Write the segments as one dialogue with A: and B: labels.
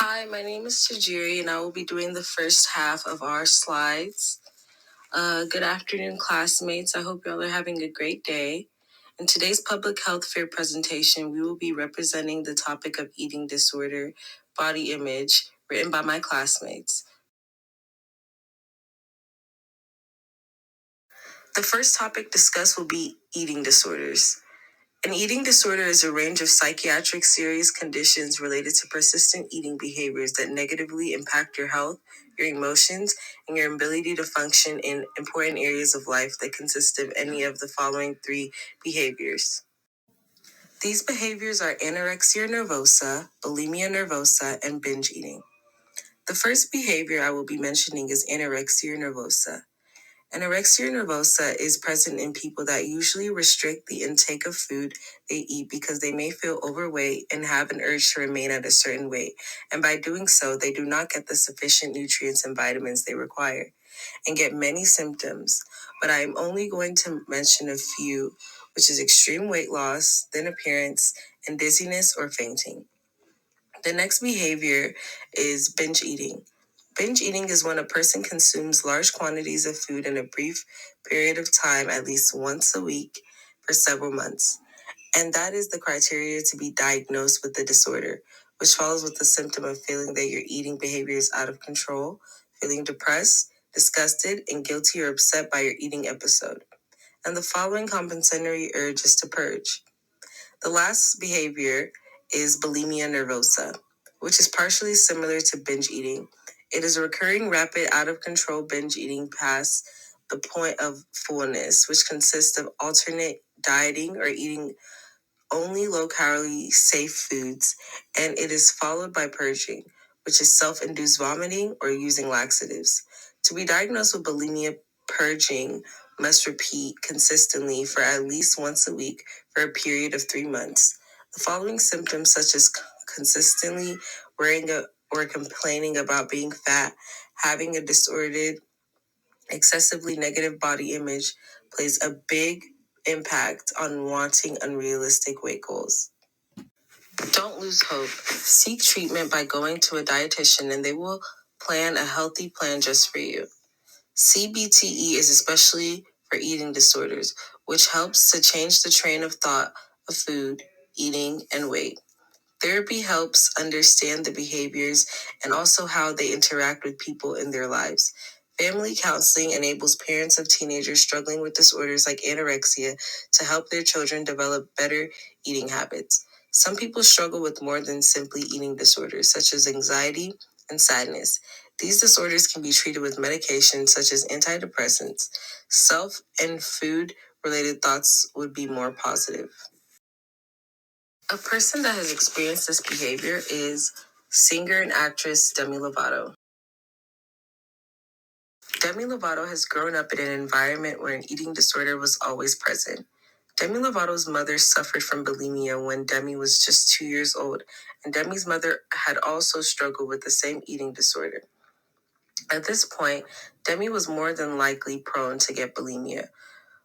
A: Hi, my name is Tajiri, and I will be doing the first half of our slides. Good afternoon, classmates. I hope y'all are having a great day. In today's public health fair presentation, we will be representing the topic of eating disorder, body image, written by my classmates. The first topic discussed will be eating disorders. An eating disorder is a range of psychiatric serious conditions related to persistent eating behaviors that negatively impact your health, your emotions, and your ability to function in important areas of life that consist of any of the following three behaviors. These behaviors are anorexia nervosa, bulimia nervosa, and binge eating. The first behavior I will be mentioning is anorexia nervosa. Anorexia nervosa is present in people that usually restrict the intake of food they eat because they may feel overweight and have an urge to remain at a certain weight. And by doing so, they do not get the sufficient nutrients and vitamins they require and get many symptoms. But I am only going to mention a few, which is extreme weight loss, thin appearance, and dizziness or fainting. The next behavior is binge eating. Binge eating is when a person consumes large quantities of food in a brief period of time, at least once a week, for several months. And that is the criteria to be diagnosed with the disorder, which follows with the symptom of feeling that your eating behavior is out of control, feeling depressed, disgusted, and guilty or upset by your eating episode. And the following compensatory urge is to purge. The last behavior is bulimia nervosa, which is partially similar to binge eating. It is a recurring, rapid, out of control binge eating past the point of fullness, which consists of alternate dieting or eating only low calorie safe foods, and it is followed by purging, which is self induced vomiting or using laxatives. To be diagnosed with bulimia, purging must repeat consistently for at least once a week for a period of 3 months. The following symptoms, such as consistently worrying or complaining about being fat, having a distorted, excessively negative body image, plays a big impact on wanting unrealistic weight goals. Don't lose hope. Seek treatment by going to a dietitian and they will plan a healthy plan just for you. CBTE is especially for eating disorders, which helps to change the train of thought of food, eating, and weight. Therapy helps understand the behaviors and also how they interact with people in their lives. Family counseling enables parents of teenagers struggling with disorders like anorexia to help their children develop better eating habits. Some people struggle with more than simply eating disorders, such as anxiety and sadness. These disorders can be treated with medications such as antidepressants. Self and food related thoughts would be more positive. A person that has experienced this behavior is singer and actress Demi Lovato. Demi Lovato has grown up in an environment where an eating disorder was always present. Demi Lovato's mother suffered from bulimia when Demi was just 2 years old, and Demi's mother had also struggled with the same eating disorder. At this point, Demi was more than likely prone to get bulimia,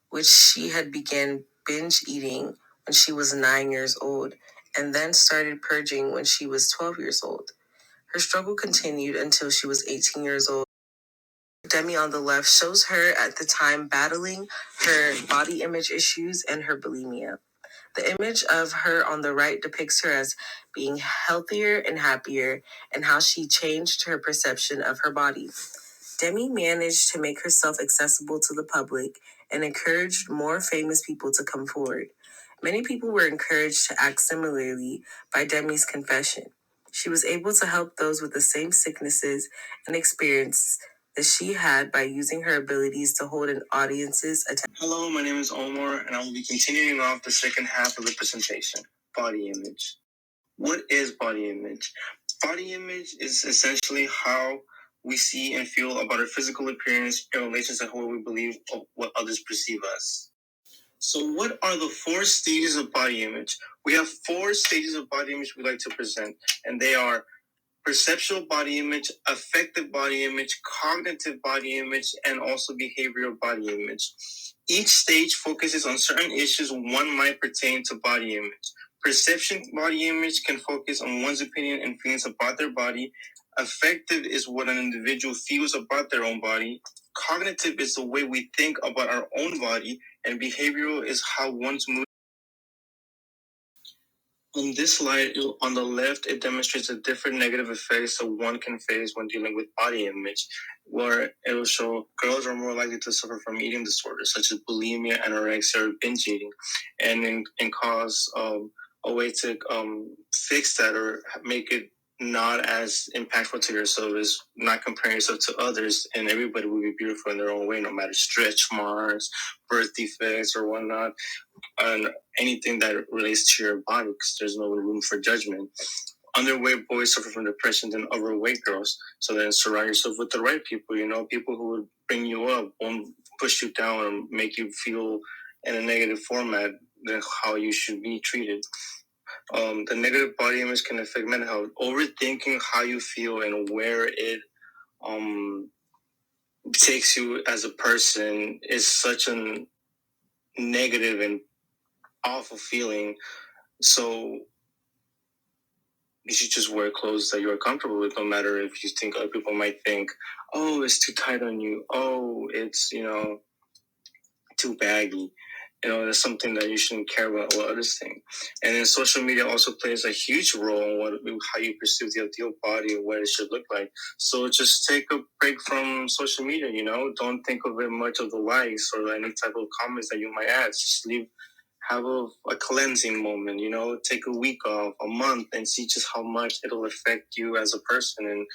A: which she had began binge eating when she was 9 years old and then started purging when she was 12 years old. Her struggle continued until she was 18 years old. Demi on the left shows her at the time battling her body image issues and her bulimia. The image of her on the right depicts her as being healthier and happier and how she changed her perception of her body. Demi managed to make herself accessible to the public and encouraged more famous people to come forward. Many people were encouraged to act similarly by Demi's confession. She was able to help those with the same sicknesses and experiences that she had by using her abilities to hold an audience's attention. Hello, my name is Omar, and I will be continuing off the second half of the presentation, body image. What is body image? Body image is essentially how we see and feel about our physical appearance in relation to how we believe of what others perceive us. So what are the 4 stages of body image? We have 4 stages of body image we like to present, and they are perceptual body image, affective body image, cognitive body image, and also behavioral body image. Each stage focuses on certain issues one might pertain to body image. Perception body image can focus on one's opinion and feelings about their body. Affective is what an individual feels about their own body. Cognitive is the way we think about our own body. And behavioral is how one's mood. On this slide, on the left, it demonstrates the different negative effects that one can face when dealing with body image, where it will show girls are more likely to suffer from eating disorders such as bulimia, anorexia, or binge eating, and cause a way to fix that or make it not as impactful to yourself is not comparing yourself to others, and everybody will be beautiful in their own way, no matter stretch marks, birth defects, or whatnot, and anything that relates to your body, because there's no room for judgment. Underweight boys suffer from depression than overweight girls. So then surround yourself with the right people, people who would bring you up, won't push you down and make you feel in a negative format than how you should be treated. The negative body image can affect mental health. Overthinking how you feel and where it takes you as a person is such a negative and awful feeling. So you should just wear clothes that you're comfortable with, no matter if you think other people might think, oh, it's too tight on you. Oh, it's, too baggy. That's something that you shouldn't care about what others think. And then social media also plays a huge role in how you perceive the ideal body or what it should look like. So just take a break from social media, Don't think of it much of the likes or any type of comments that you might add. Just have a cleansing moment, take a week off, a month, and see just how much it'll affect you as a person and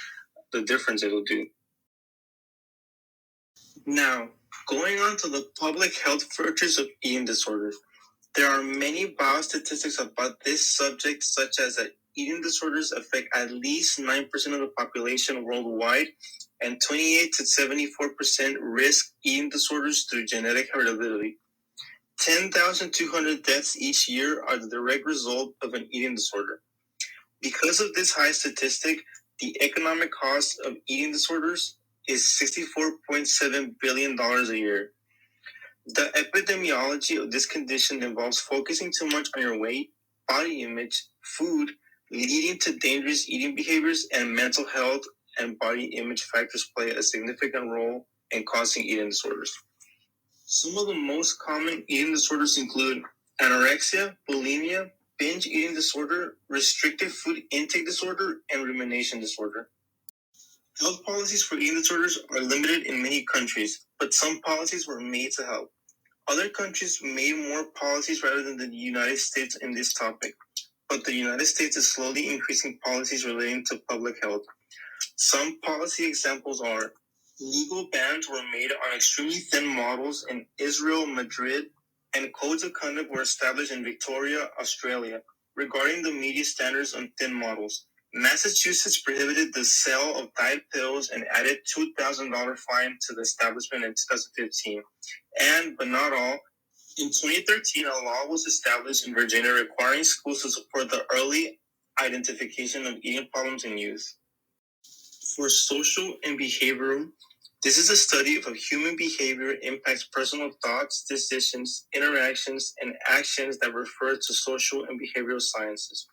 A: the difference it'll do. Now, going on to the public health virtues of eating disorders. There are many biostatistics about this subject, such as that eating disorders affect at least 9% of the population worldwide, and 28 to 74% risk eating disorders through genetic hereditary. 10,200 deaths each year are the direct result of an eating disorder. Because of this high statistic, the economic cost of eating disorders is $64.7 billion a year. The epidemiology of this condition involves focusing too much on your weight, body image, food, leading to dangerous eating behaviors, and mental health and body image factors play a significant role in causing eating disorders. Some of the most common eating disorders include anorexia, bulimia, binge eating disorder, restrictive food intake disorder, and rumination disorder. Health policies for eating disorders are limited in many countries, but some policies were made to help. Other countries made more policies rather than the United States in this topic, but the United States is slowly increasing policies relating to public health. Some policy examples are legal bans were made on extremely thin models in Israel, Madrid, and codes of conduct were established in Victoria, Australia, regarding the media standards on thin models. Massachusetts prohibited the sale of diet pills and added $2,000 fine to the establishment in 2015. But not all. In 2013, a law was established in Virginia requiring schools to support the early identification of eating problems in youth. For social and behavioral, this is a study of how human behavior impacts personal thoughts, decisions, interactions, and actions that refer to social and behavioral sciences.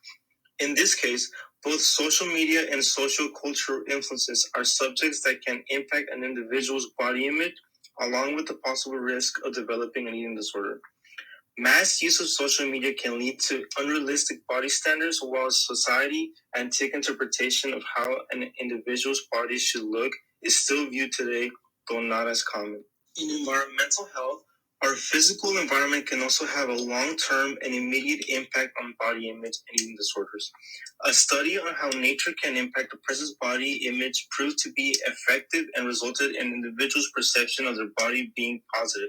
A: In this case, both social media and social cultural influences are subjects that can impact an individual's body image, along with the possible risk of developing an eating disorder. Mass use of social media can lead to unrealistic body standards, while society antique interpretation of how an individual's body should look is still viewed today, though not as common. In environmental health, our physical environment can also have a long-term and immediate impact on body image and eating disorders. A study on how nature can impact a person's body image proved to be effective and resulted in individuals' perception of their body being positive.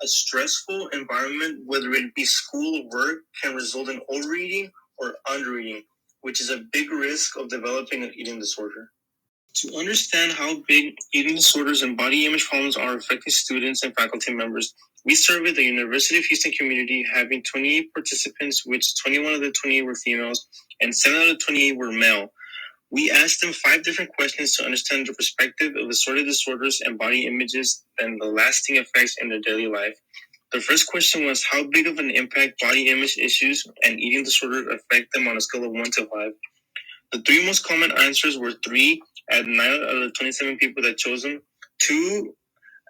A: A stressful environment, whether it be school or work, can result in overeating or undereating, which is a big risk of developing an eating disorder. To understand how big eating disorders and body image problems are affecting students and faculty members, we surveyed the University of Houston community, having 28 participants, which 21 of the 28 were females and 7 out of the 28 were male. We asked them 5 different questions to understand the perspective of assorted disorders and body images and the lasting effects in their daily life.
B: The first question was, how big of an impact body image issues and eating disorders affect them on a scale of 1 to 5? The three most common answers were 3 at 9 out of the 27 people that chose them, 2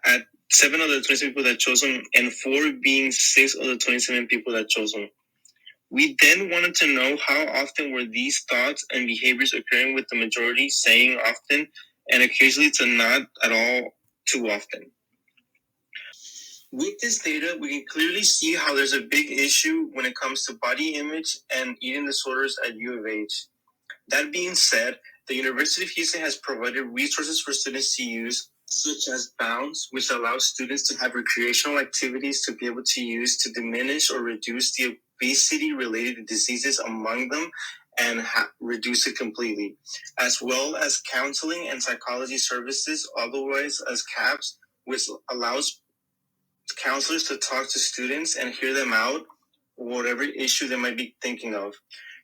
B: at 7 of the 27 people that chose them, and 4 being 6 of the 27 people that chose them. We then wanted to know how often were these thoughts and behaviors occurring, with the majority saying often and occasionally to not at all too often. With this data, we can clearly see how there's a big issue when it comes to body image and eating disorders at U of H. That being said, the University of Houston has provided resources for students to use, such as Bounds, which allows students to have recreational activities to be able to use to diminish or reduce the obesity-related diseases among them and reduce it completely, as well as counseling and psychology services, otherwise as CAPS, which allows counselors to talk to students and hear them out, whatever issue they might be thinking of.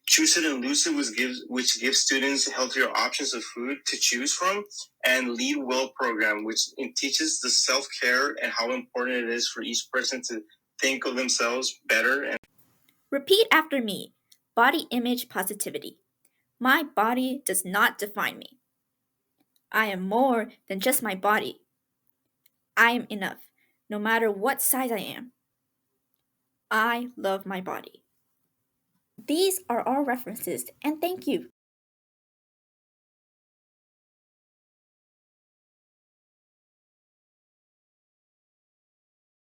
B: Choose It and Lose It, which gives students healthier options of food to choose from, and Lead Well program, which teaches the self-care and how important it is for each person to think of themselves better.
C: Repeat after me. Body image positivity. My body does not define me. I am more than just my body. I am enough, no matter what size I am. I love my body. These are all references, and thank you.